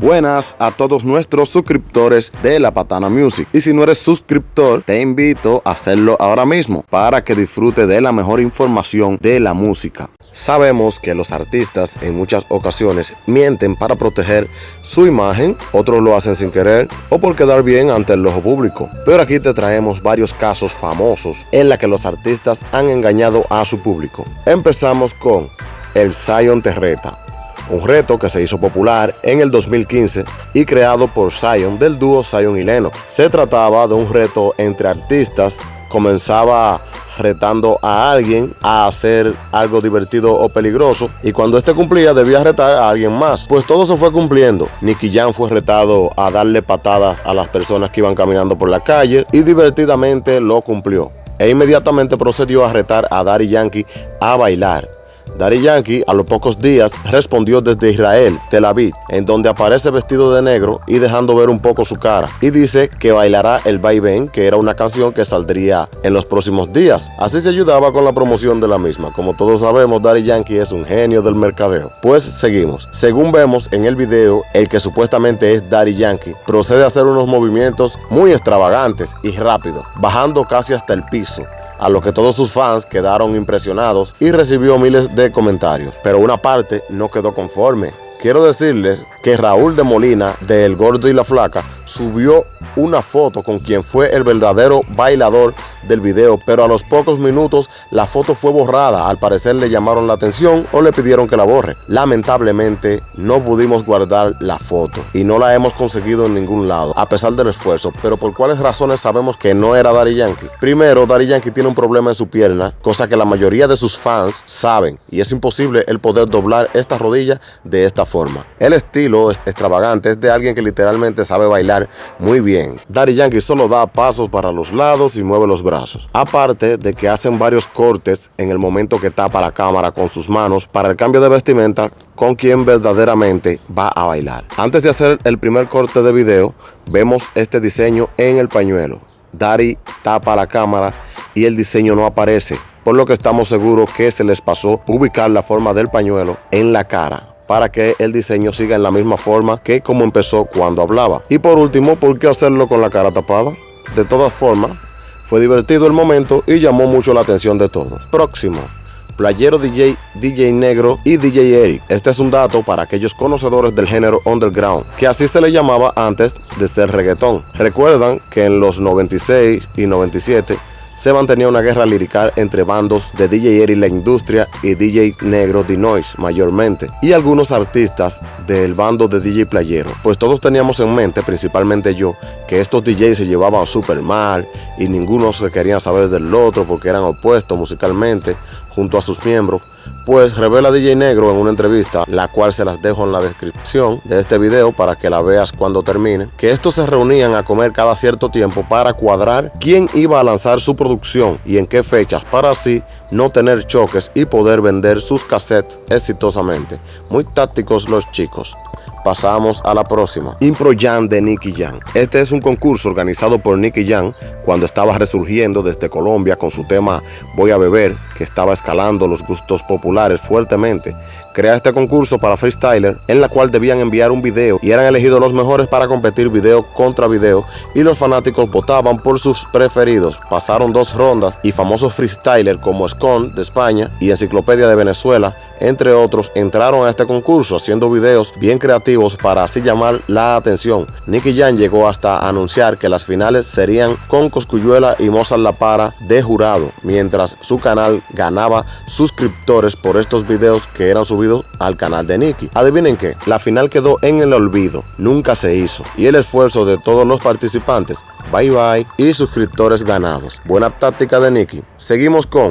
Buenas a todos nuestros suscriptores de La Patana Music. Y si no eres suscriptor, te invito a hacerlo ahora mismo para que disfrute de la mejor información de la música. Sabemos que los artistas en muchas ocasiones mienten para proteger su imagen, otros lo hacen sin querer o por quedar bien ante el ojo público. Pero aquí te traemos varios casos famosos en los que los artistas han engañado a su público. Empezamos con el Zion Te Reta, un reto que se hizo popular en el 2015 y creado por Zion del dúo Zion y Lennox. Se trataba de un reto entre artistas. Comenzaba retando a alguien a hacer algo divertido o peligroso, y cuando este cumplía debía retar a alguien más. Pues todo se fue cumpliendo. Nicky Jam fue retado a darle patadas a las personas que iban caminando por la calle y divertidamente lo cumplió. E inmediatamente procedió a retar a Daddy Yankee a bailar. Daddy Yankee a los pocos días respondió desde Israel, Tel Aviv, en donde aparece vestido de negro y dejando ver un poco su cara, y dice que bailará el Vaivén, que era una canción que saldría en los próximos días. Así se ayudaba con la promoción de la misma. Como todos sabemos, Daddy Yankee es un genio del mercadeo. Pues seguimos. Según vemos en el video, el que supuestamente es Daddy Yankee procede a hacer unos movimientos muy extravagantes y rápidos, bajando casi hasta el piso, a lo que todos sus fans quedaron impresionados y recibió miles de comentarios. Pero una parte no quedó conforme. Quiero decirles que Raúl de Molina, de El Gordo y la Flaca, subió una foto con quien fue el verdadero bailador del video, pero a los pocos minutos la foto fue borrada. Al parecer le llamaron la atención o le pidieron que la borre. Lamentablemente no pudimos guardar la foto y no la hemos conseguido en ningún lado, a pesar del esfuerzo. Pero ¿por cuáles razones sabemos que no era Daddy Yankee? Primero, Daddy Yankee tiene un problema en su pierna, cosa que la mayoría de sus fans saben, y es imposible el poder doblar esta rodilla de esta forma. El estilo extravagante es de alguien que literalmente sabe bailar muy bien. Daddy Yankee solo da pasos para los lados y mueve los brazos. Aparte de que hacen varios cortes en el momento que tapa la cámara con sus manos para el cambio de vestimenta con quien verdaderamente va a bailar. Antes de hacer el primer corte de video, vemos este diseño en el pañuelo. Daddy tapa la cámara y el diseño no aparece, por lo que estamos seguros que se les pasó ubicar la forma del pañuelo en la cara, para que el diseño siga en la misma forma que como empezó cuando hablaba. Y por último, ¿por qué hacerlo con la cara tapada? De todas formas, fue divertido el momento y llamó mucho la atención de todos. Próximo, Playero DJ, DJ Negro y DJ Eric. Este es un dato para aquellos conocedores del género underground, que así se le llamaba antes de ser reggaetón. Recuerdan que en los 96 y 97 se mantenía una guerra lirical entre bandos de DJ Eric La Industria y DJ Negro The Noise mayormente, y algunos artistas del bando de DJ Playero. Pues todos teníamos en mente, principalmente yo, que estos DJs se llevaban súper mal y ninguno se quería saber del otro porque eran opuestos musicalmente junto a sus miembros. Pues revela DJ Negro en una entrevista, la cual se las dejo en la descripción de este video para que la veas cuando termine, que estos se reunían a comer cada cierto tiempo para cuadrar quién iba a lanzar su producción y en qué fechas, para así no tener choques y poder vender sus cassettes exitosamente. Muy tácticos los chicos. Pasamos a la próxima. Impro Jam de Nicky Jam. Este es un concurso organizado por Nicky Jam cuando estaba resurgiendo desde Colombia con su tema Voy a Beber, que estaba escalando los gustos populares fuertemente. Crea este concurso para freestyler, en la cual debían enviar un video y eran elegidos los mejores para competir video contra video, y los fanáticos votaban por sus preferidos. Pasaron 2 rondas y famosos freestylers como Scon de España y Enciclopedia de Venezuela, entre otros, entraron a este concurso haciendo videos bien creativos para así llamar la atención. Nicky Jam llegó hasta anunciar que las finales serían con Cosculluela y Mozart La Para de jurado, mientras su canal ganaba suscriptores por estos videos que eran subidos al canal de Nicky. Adivinen qué, la final quedó en el olvido, nunca se hizo, y el esfuerzo de todos los participantes, bye bye, y suscriptores ganados. Buena táctica de Nicky. Seguimos con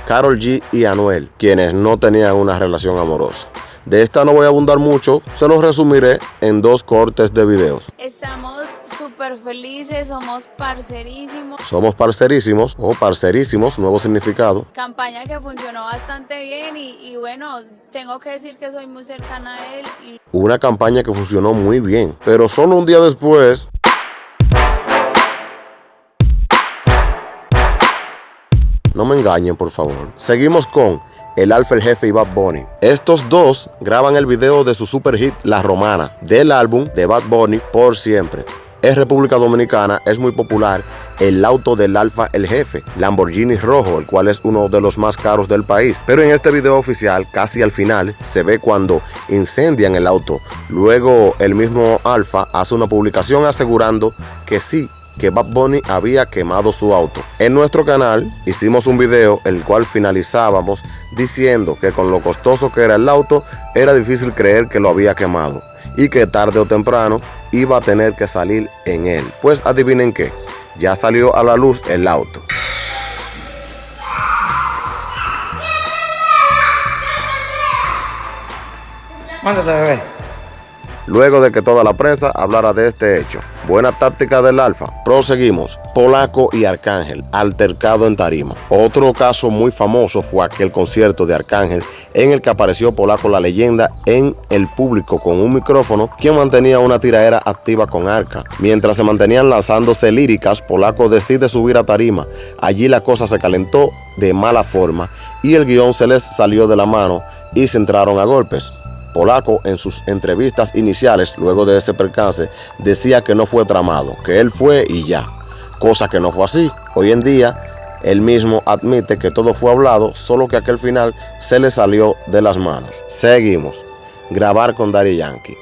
Karol G y Anuel, quienes no tenían una relación amorosa. De esta no voy a abundar mucho, se los resumiré en 2 cortes de videos. Estamos súper felices, somos parcerísimos. Somos parcerísimos o parcerísimos, nuevo significado. Campaña que funcionó bastante bien y bueno, tengo que decir que soy muy cercana a él. Una campaña que funcionó muy bien, pero solo un día después... No me engañen, por favor. Seguimos con el Alfa, el Jefe y Bad Bunny. Estos dos graban el video de su super hit La Romana, del álbum de Bad Bunny Por Siempre. En República Dominicana es muy popular el auto del Alfa, el Jefe, Lamborghini rojo, el cual es uno de los más caros del país. Pero en este video oficial, casi al final, se ve cuando incendian el auto. Luego el mismo Alfa hace una publicación asegurando que sí, que Bad Bunny había quemado su auto. En nuestro canal hicimos un video el cual finalizábamos diciendo que con lo costoso que era el auto, era difícil creer que lo había quemado y que tarde o temprano iba a tener que salir en él. Pues adivinen qué, ya salió a la luz el auto. Mándate, bebé. Luego de que toda la prensa hablara de este hecho. Buena táctica del Alfa. Proseguimos. Polaco y Arcángel, altercado en tarima. Otro caso muy famoso fue aquel concierto de Arcángel en el que apareció Polaco la leyenda en el público con un micrófono, quien mantenía una tiraera activa con Arca. Mientras se mantenían lanzándose líricas, Polaco decide subir a tarima. Allí la cosa se calentó de mala forma y el guión se les salió de la mano y se entraron a golpes. Polaco en sus entrevistas iniciales, luego de ese percance, decía que no fue tramado, que él fue y ya, cosa que no fue así. Hoy en día, él mismo admite que todo fue hablado, solo que aquel final se le salió de las manos. Seguimos. Grabar con Daddy Yankee.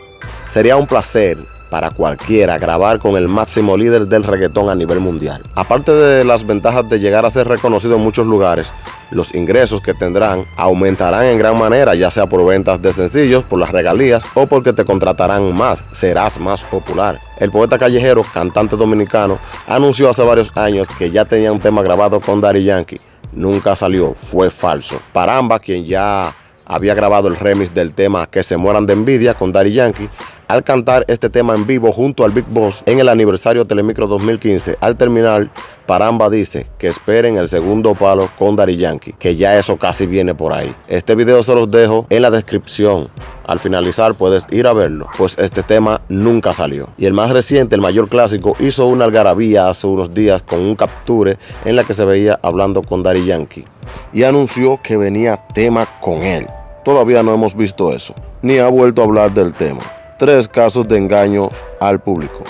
Sería un placer para cualquiera grabar con el máximo líder del reggaetón a nivel mundial. Aparte de las ventajas de llegar a ser reconocido en muchos lugares, los ingresos que tendrán aumentarán en gran manera, ya sea por ventas de sencillos, por las regalías o porque te contratarán más, serás más popular. El poeta callejero, cantante dominicano, anunció hace varios años que ya tenía un tema grabado con Daddy Yankee. Nunca salió, fue falso. Paramba, quien ya había grabado el remix del tema Que se mueran de envidia con Daddy Yankee, al cantar este tema en vivo junto al Big Boss en el aniversario Telemicro 2015, al terminar, Paramba dice que esperen el segundo palo con Daddy Yankee, que ya eso casi viene por ahí. Este video se los dejo en la descripción. Al finalizar puedes ir a verlo, pues este tema nunca salió. Y el más reciente, el mayor clásico, hizo una algarabía hace unos días con un capture en la que se veía hablando con Daddy Yankee y anunció que venía tema con él. Todavía no hemos visto eso, ni ha vuelto a hablar del tema. 3 casos de engaño al público.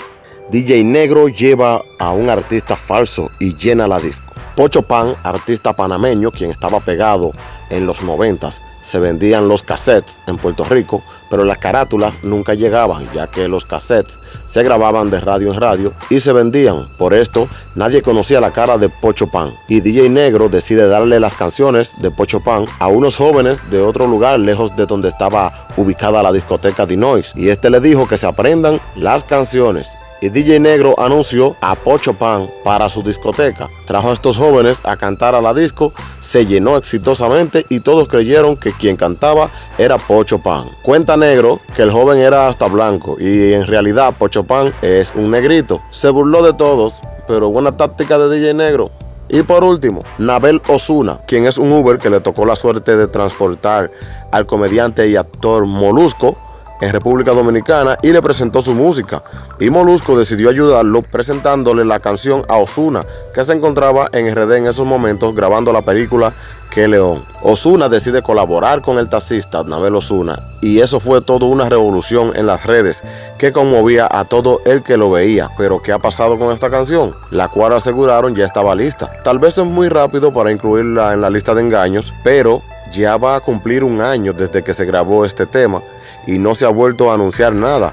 DJ Negro lleva a un artista falso y llena la disco. Pocho Pan, artista panameño, quien estaba pegado en los 90s, se vendían los cassettes en Puerto Rico, pero las carátulas nunca llegaban, ya que los cassettes se grababan de radio en radio y se vendían. Por esto, nadie conocía la cara de Pocho Pan. Y DJ Negro decide darle las canciones de Pocho Pan a unos jóvenes de otro lugar, lejos de donde estaba ubicada la discoteca Dinois. Y este le dijo que se aprendan las canciones. Y DJ Negro anunció a Pocho Pan para su discoteca. Trajo a estos jóvenes a cantar a la disco, se llenó exitosamente y todos creyeron que quien cantaba era Pocho Pan. Cuenta Negro que el joven era hasta blanco y en realidad Pocho Pan es un negrito. Se burló de todos, pero buena táctica de DJ Negro. Y por último, Nabel Ozuna, quien es un Uber que le tocó la suerte de transportar al comediante y actor Molusco en República Dominicana y le presentó su música, y Molusco decidió ayudarlo presentándole la canción a Ozuna, que se encontraba en RD en esos momentos grabando la película Que León. Ozuna decide colaborar con el taxista Nabel Ozuna y eso fue toda una revolución en las redes que conmovía a todo el que lo veía. Pero ¿qué ha pasado con esta canción? La cual aseguraron ya estaba lista. Tal vez es muy rápido para incluirla en la lista de engaños, pero ya va a cumplir un año desde que se grabó este tema y no se ha vuelto a anunciar nada.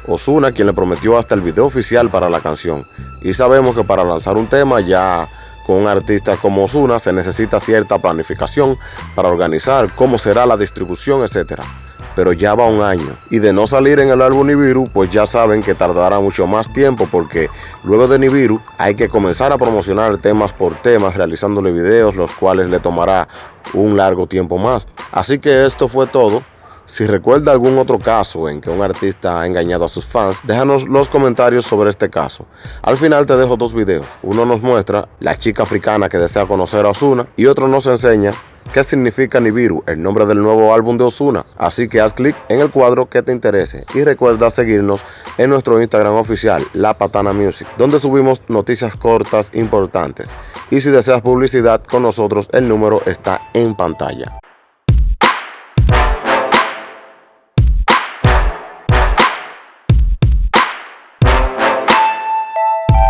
Ozuna, quien le prometió hasta el video oficial para la canción. Y sabemos que para lanzar un tema ya con un artista como Ozuna se necesita cierta planificación para organizar cómo será la distribución, etc. Pero ya va un año. Y de no salir en el álbum Nibiru, pues ya saben que tardará mucho más tiempo, porque luego de Nibiru hay que comenzar a promocionar temas por temas, realizándole videos, los cuales le tomará un largo tiempo más. Así que esto fue todo. Si recuerda algún otro caso en que un artista ha engañado a sus fans, déjanos los comentarios sobre este caso. Al final te dejo 2 videos. Uno nos muestra la chica africana que desea conocer a Ozuna y otro nos enseña qué significa Nibiru, el nombre del nuevo álbum de Ozuna. Así que haz clic en el cuadro que te interese y recuerda seguirnos en nuestro Instagram oficial, La Patana Music, donde subimos noticias cortas importantes. Y si deseas publicidad con nosotros, el número está en pantalla.